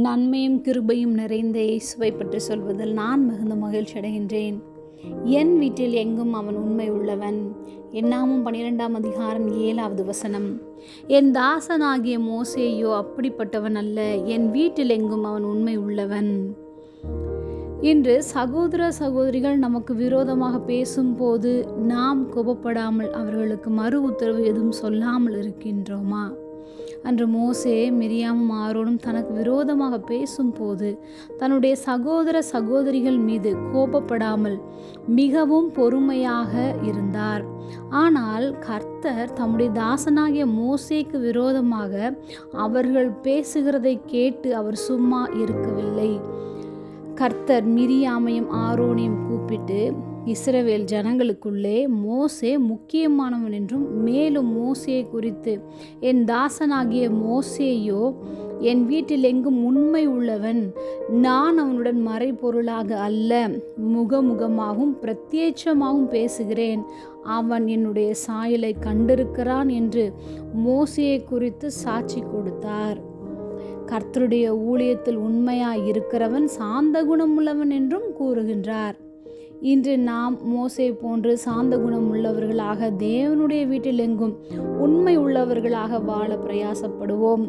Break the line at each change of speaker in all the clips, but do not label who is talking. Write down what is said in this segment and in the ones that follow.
நன்மையும் கிருபையும் நிறைந்த இயேசுவை பற்றி சொல்வதில் நான் மிகுந்த மகிழ்ச்சி அடைகின்றேன். என் வீட்டில் எங்கும் அவன் உண்மை உள்ளவன். என்னாமும் 12ஆம் அதிகாரம் 7வது வசனம். என் தாசனாகிய மோசேயோ அப்படிப்பட்டவன் அல்ல, என் வீட்டில் எங்கும் அவன் உண்மை உள்ளவன். இன்று சகோதர சகோதரிகள் நமக்கு விரோதமாக பேசும்போது நாம் கோபப்படாமல் அவர்களுக்கு மறு உத்தரவு எதுவும் சொல்லாமல் இருக்கின்றோமா? அன்று மோசே மிரியாமும் ஆரோனும் தனக்கு விரோதமாக பேசும்போது தன்னுடைய சகோதர சகோதரிகள் மீது கோபப்படாமல் மிகவும் பொறுமையாக இருந்தார். ஆனால் கர்த்தர் தம்முடைய தாசனாகிய மோசேக்கு விரோதமாக அவர்கள் பேசுகிறதை கேட்டு அவர் சும்மா இருக்கவில்லை. கர்த்தர் மிரியாமையும் ஆரோனையும் கூப்பிட்டு, இஸ்ரவேல் ஜனங்களுக்குள்ளே மோசே முக்கியமானவன் என்றும், மேலும் மோசேயை குறித்து, என் தாசனாகிய மோசேயோ என் வீட்டில் எங்கும் உண்மை உள்ளவன், நான் அவனுடன் மறைபொருளாக அல்ல, முகமுகமாகவும் பிரத்யேட்சமாகவும் பேசுகிறேன், அவன் என்னுடைய சாயலை கண்டிருக்கிறான் என்று மோசேயை குறித்து சாட்சி கொடுத்தார். கர்த்தருடைய ஊழியத்தில் உண்மையாய் இருக்கிறவன் சாந்த குணம் உள்ளவன் என்றும் கூறுகின்றார். இன்று நாம் மோசே போன்று சாந்த குணம் உள்ளவர்களாக தேவனுடைய வீட்டில் எங்கும் உண்மை உள்ளவர்களாக வாழ பிரயாசப்படுவோம்.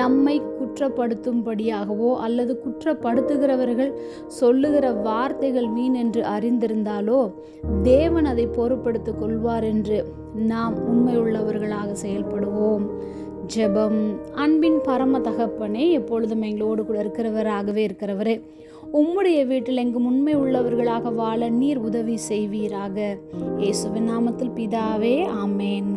நம்மை குற்றப்படுத்தும்படியாகவோ அல்லது குற்றப்படுத்துகிறவர்கள் சொல்லுகிற வார்த்தைகள் வீண் என்று அறிந்திருந்தாலோ தேவன் அதை பொறுப்படுத்திக் கொள்வார் என்று நாம் உண்மையுள்ளவர்களாக செயல்படுவோம். ஜெபம். அன்பின் பரம தகப்பனே, எப்பொழுதும் எங்களோடு கூட இருக்கிறவராகவே இருக்கிறவரே, உம்முடைய வீட்டில் எங்கும் உண்மை உள்ளவர்களாக வாழ நீர் உதவி செய்வீராக. இயேசுவின் நாமத்தில் பிதாவே, ஆமேன்.